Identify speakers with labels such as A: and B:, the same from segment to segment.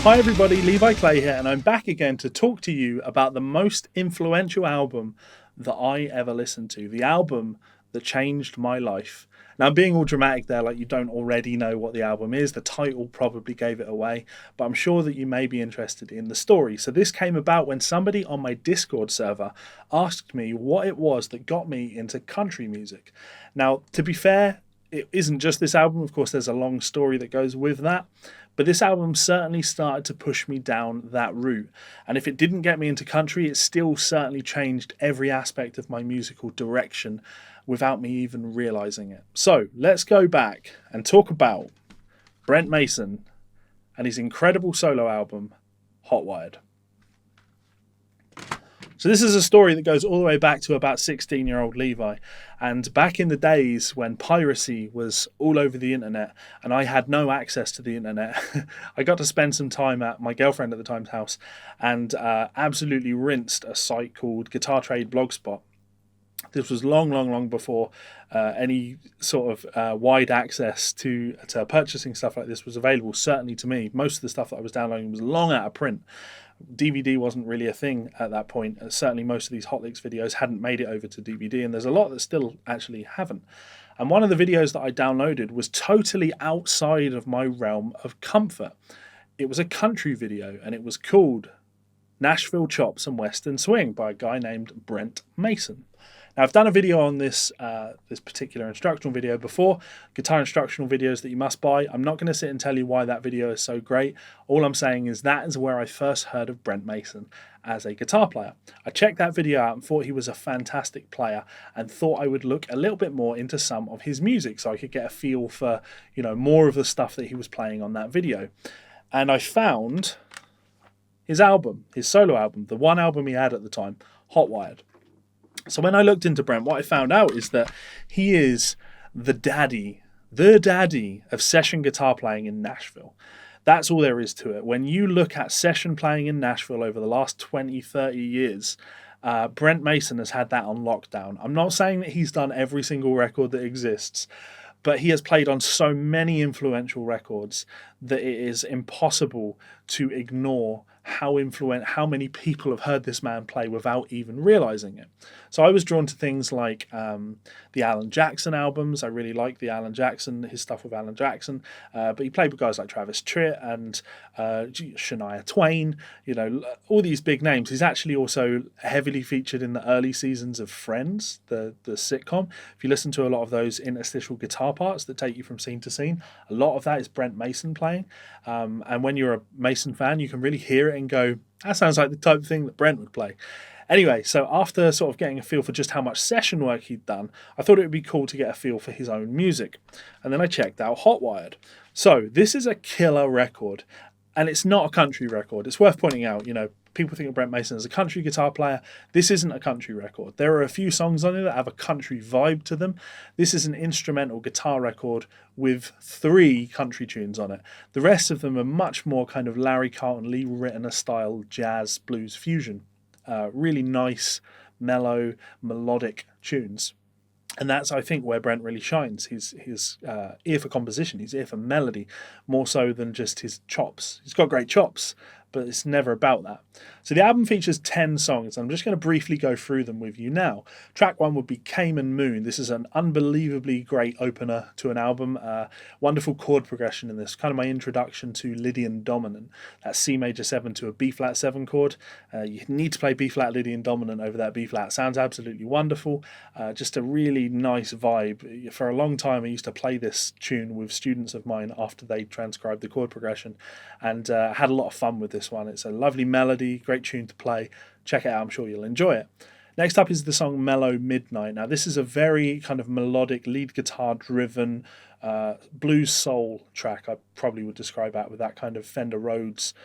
A: Hi everybody, Levi Clay here, and I'm back again to talk to you about the most influential album that I ever listened to, the album that changed my life. Now, I'm being all dramatic there, like you don't already know what the album is. The title probably gave it away, but I'm sure that you may be interested in the story. So this came about when somebody on my Discord server asked me what it was that got me into country music. Now, to be fair, it isn't just this album. Of course, there's a long story that goes with that. But this album certainly started to push me down that route. And if it didn't get me into country, it still certainly changed every aspect of my musical direction without me even realizing it. So let's go back and talk about Brent Mason and his incredible solo album, Hotwired. So this is a story that goes all the way back to about 16-year-old Levi. And back in the days when piracy was all over the internet and I had no access to the internet, I got to spend some time at my girlfriend at the time's house and absolutely rinsed a site called Guitar Trade Blogspot. This was long before any sort of wide access to purchasing stuff like this was available, certainly to me. Most of the stuff that I was downloading was long out of print. DVD wasn't really a thing at that point. Certainly most of these Hotlicks videos hadn't made it over to DVD, and there's a lot that still actually haven't. And one of the videos that I downloaded was totally outside of my realm of comfort. It was a country video, and it was called Nashville Chops and Western Swing by a guy named Brent Mason. Now, I've done a video on this particular instructional video before, guitar instructional videos that you must buy. I'm not going to sit and tell you why that video is so great. All I'm saying is that is where I first heard of Brent Mason as a guitar player. I checked that video out and thought he was a fantastic player and thought I would look a little bit more into some of his music so I could get a feel for, more of the stuff that he was playing on that video. And I found his album, his solo album, the one album he had at the time, Hotwired. So when I looked into Brent, what I found out is that he is the daddy of session guitar playing in Nashville. That's all there is to it. When you look at session playing in Nashville over the last 20, 30 years, Brent Mason has had that on lockdown. I'm not saying that he's done every single record that exists, but he has played on so many influential records that it is impossible to ignore how many people have heard this man play without even realizing it. So I was drawn to things like the Alan Jackson albums. I really like his stuff with Alan Jackson. But he played with guys like Travis Tritt and Shania Twain, all these big names. He's actually also heavily featured in the early seasons of Friends, the sitcom. If you listen to a lot of those interstitial guitar parts that take you from scene to scene, a lot of that is Brent Mason playing. And when you're a Mason fan, you can really hear it and go, that sounds like the type of thing that Brent would play. Anyway, so after sort of getting a feel for just how much session work he'd done, I thought it would be cool to get a feel for his own music. And then I checked out Hotwired. So this is a killer record, and it's not a country record. It's worth pointing out, people think of Brent Mason as a country guitar player. This isn't a country record. There are a few songs on it that have a country vibe to them. This is an instrumental guitar record with 3 country tunes on it. The rest of them are much more kind of Larry Carlton, Lee Ritenour style jazz blues fusion. Really nice, mellow, melodic tunes. And that's, I think, where Brent really shines. His ear for composition, his ear for melody, more so than just his chops. He's got great chops, but it's never about that. So the album features 10 songs. I'm just going to briefly go through them with you now. Track 1 would be Cayman Moon. This is an unbelievably great opener to an album. Wonderful chord progression in this, kind of my introduction to Lydian Dominant. That's C major 7 to a B flat 7 chord. You need to play B flat Lydian Dominant over that B flat. Sounds absolutely wonderful. Just a really nice vibe. For a long time I used to play this tune with students of mine after they transcribed the chord progression, and had a lot of fun with this one. It's a lovely melody, great tune to play. Check it out, I'm sure you'll enjoy it. Next up is the song Mellow Midnight. Now this is a very kind of melodic, lead guitar driven blues soul track. I probably would describe that with that kind of Fender Rhodes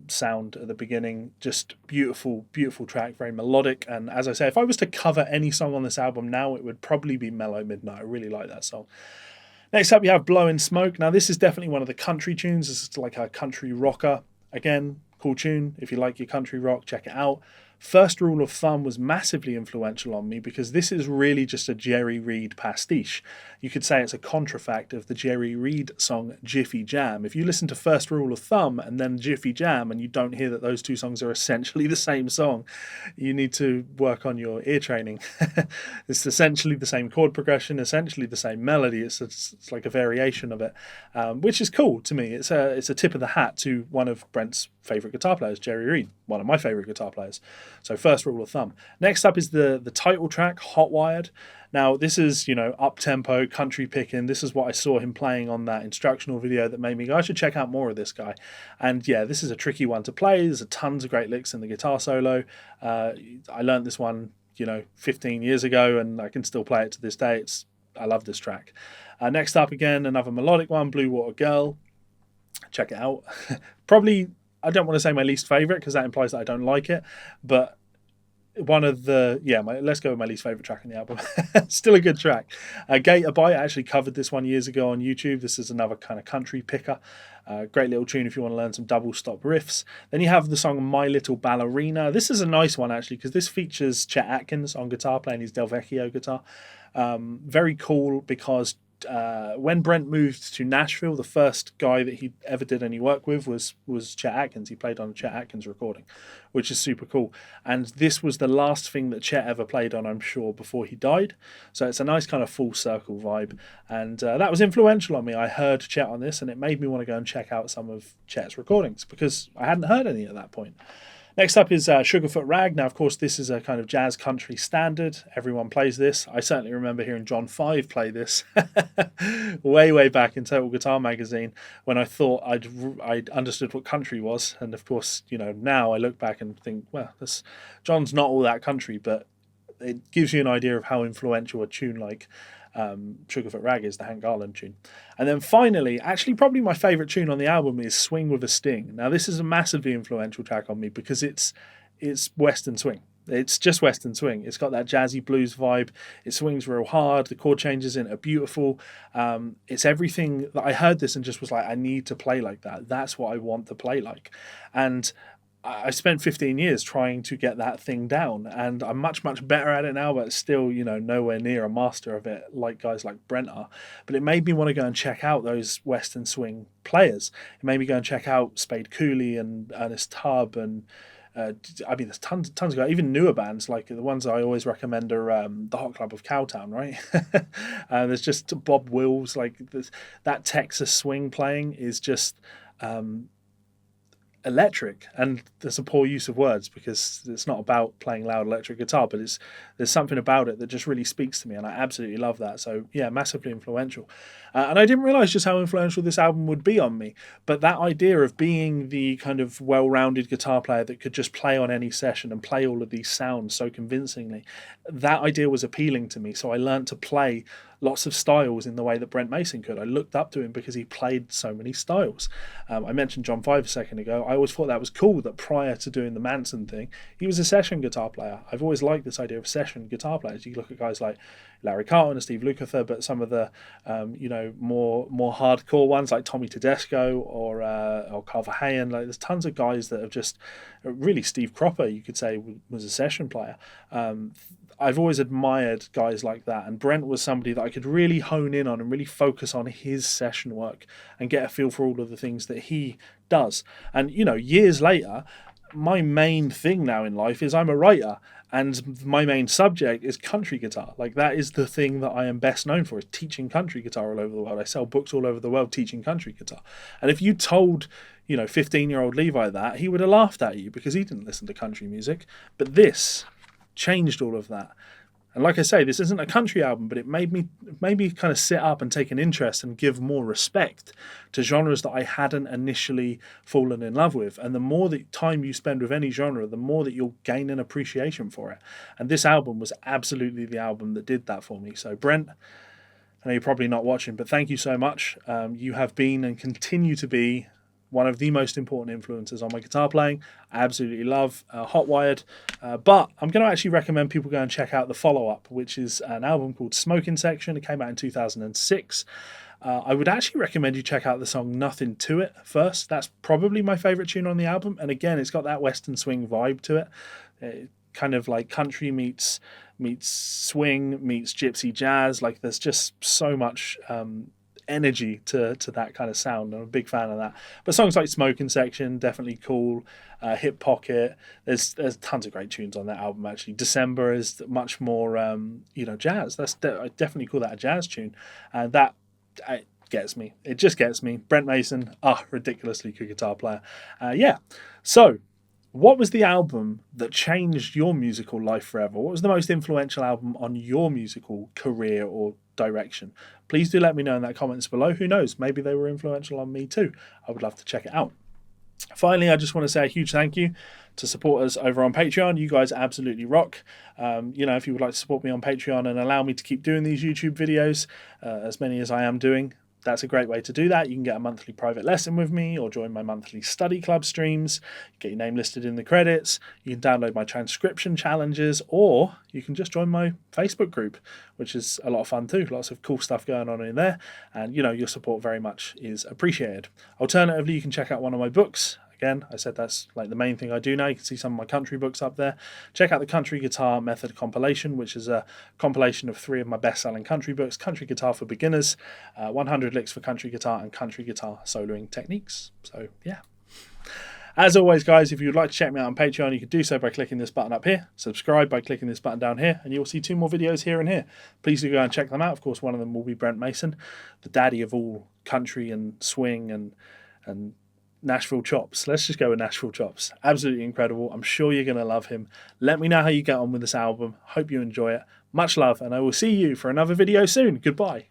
A: sound at the beginning. Just beautiful track, very melodic. And as I say, if I was to cover any song on this album now, it would probably be Mellow Midnight. I really like that song. Next up, you have Blowin' Smoke. Now this is definitely one of the country tunes. This is like a country rocker. Again, cool tune. If you like your country rock, check it out. First Rule of Thumb was massively influential on me because this is really just a Jerry Reed pastiche. You could say it's a contrafact of the Jerry Reed song Jiffy Jam. If you listen to First Rule of Thumb and then Jiffy Jam and you don't hear that those two songs are essentially the same song, you need to work on your ear training. It's essentially the same chord progression, essentially the same melody. It's like a variation of it, which is cool to me. It's a tip of the hat to one of Brent's favourite guitar players, Jerry Reed, one of my favourite guitar players. So First Rule of Thumb. Next up is the title track, Hot Wired. Now this is, up-tempo, country picking. This is what I saw him playing on that instructional video that made me go, I should check out more of this guy. And yeah, this is a tricky one to play. There's tons of great licks in the guitar solo. I learned this one, 15 years ago, and I can still play it to this day. I love this track. Next up, again, another melodic one, Blue Water Girl. Check it out. Probably, I don't want to say my least favourite because that implies that I don't like it, but one of the, let's go with my least favourite track on the album. Still a good track. Gate a Bite, I actually covered this one years ago on YouTube. This is another kind of country picker. Great little tune if you want to learn some double stop riffs. Then you have the song My Little Ballerina. This is a nice one actually because this features Chet Atkins on guitar playing his Del Vecchio guitar. Very cool because when Brent moved to Nashville, the first guy that he ever did any work with was Chet Atkins. He played on a Chet Atkins recording, which is super cool. And this was the last thing that Chet ever played on, I'm sure, before he died. So it's a nice kind of full circle vibe. And that was influential on me. I heard Chet on this and it made me want to go and check out some of Chet's recordings because I hadn't heard any at that point. Next up is Sugarfoot Rag. Now, of course, this is a kind of jazz country standard. Everyone plays this. I certainly remember hearing John 5 play this way back in Total Guitar Magazine when I thought I'd understood what country was. And of course, now I look back and think, well, John's not all that country, but it gives you an idea of how influential a tune like Sugarfoot Rag is, the Hank Garland tune. And then finally, actually probably my favourite tune on the album is Swing with a Sting. Now this is a massively influential track on me because it's Western swing. It's just Western swing. It's got that jazzy blues vibe. It swings real hard. The chord changes in it are beautiful. It's everything that I heard this and just was like, I need to play like that. That's what I want to play like. And I spent 15 years trying to get that thing down, and I'm much better at it now, but still, nowhere near a master of it like guys like Brent are. But it made me want to go and check out those Western swing players. It made me go and check out Spade Cooley and Ernest Tubb, and there's tons of guys, even newer bands, like the ones I always recommend are the Hot Club of Cowtown, right? There's just Bob Wills, like that Texas swing playing is just electric, and there's a poor use of words because it's not about playing loud electric guitar, but there's something about it that just really speaks to me, and I absolutely love that. So yeah, massively influential. And I didn't realize just how influential this album would be on me, but that idea of being the kind of well-rounded guitar player that could just play on any session and play all of these sounds so convincingly, that idea was appealing to me. So I learned to play lots of styles in the way that Brent Mason could. I looked up to him because he played so many styles. I mentioned John 5 a second ago. I always thought that was cool that prior to doing the Manson thing, he was a session guitar player. I've always liked this idea of session guitar players. You look at guys like Larry Carlton and Steve Lukather, but some of the more hardcore ones like Tommy Tedesco or Carl Verheyen. Like there's tons of guys that have just really, Steve Cropper, you could say, was a session player. I've always admired guys like that, and Brent was somebody that I could really hone in on and really focus on his session work and get a feel for all of the things that he does. And years later, my main thing now in life is I'm a writer, and my main subject is country guitar. Like that is the thing that I am best known for, is teaching country guitar all over the world. I sell books all over the world teaching country guitar. And if you told 15-year-old Levi that, he would have laughed at you because he didn't listen to country music. But this changed all of that. And like I say, this isn't a country album, but it made me kind of sit up and take an interest and give more respect to genres that I hadn't initially fallen in love with. And the more that time you spend with any genre, the more that you'll gain an appreciation for it. And this album was absolutely the album that did that for me. So Brent, I know you're probably not watching, but thank you so much. You have been and continue to be one of the most important influences on my guitar playing. I absolutely love Hot Wired, but I'm going to actually recommend people go and check out the follow-up, which is an album called Smoking Section. It came out in 2006. I would actually recommend you check out the song Nothing to It first. That's probably my favourite tune on the album, and again, it's got that Western swing vibe to it. kind of like country meets swing meets gypsy jazz. Like there's just so much energy to that kind of sound. I'm a big fan of that. But songs like Smoking Section, definitely cool. Hip Pocket, there's tons of great tunes on that album. Actually, December is much more jazz. I definitely call that a jazz tune, and that gets me. It just gets me. Brent Mason, ridiculously good guitar player. Yeah. So, what was the album that changed your musical life forever? What was the most influential album on your musical career or direction? Please do let me know in the comments below. Who knows? Maybe they were influential on me too. I would love to check it out. Finally, I just want to say a huge thank you to supporters over on Patreon. You guys absolutely rock. If you would like to support me on Patreon and allow me to keep doing these YouTube videos, as many as I am doing, that's a great way to do that. You can get a monthly private lesson with me or join my monthly study club streams, get your name listed in the credits, you can download my transcription challenges, or you can just join my Facebook group, which is a lot of fun too. Lots of cool stuff going on in there, and your support very much is appreciated. Alternatively, you can check out one of my books. Again, I said that's like the main thing I do now. You can see some of my country books up there. Check out the Country Guitar Method compilation, which is a compilation of 3 of my best-selling country books: Country Guitar for Beginners, 100 Licks for Country Guitar, and Country Guitar Soloing Techniques. So, yeah. As always, guys, if you'd like to check me out on Patreon, you can do so by clicking this button up here, subscribe by clicking this button down here, and you'll see 2 more videos here and here. Please do go and check them out. Of course, one of them will be Brent Mason, the daddy of all country and swing and Nashville chops. Let's just go with Nashville chops. Absolutely incredible. I'm sure you're going to love him. Let me know how you get on with this album. Hope you enjoy it. Much love, and I will see you for another video soon. Goodbye.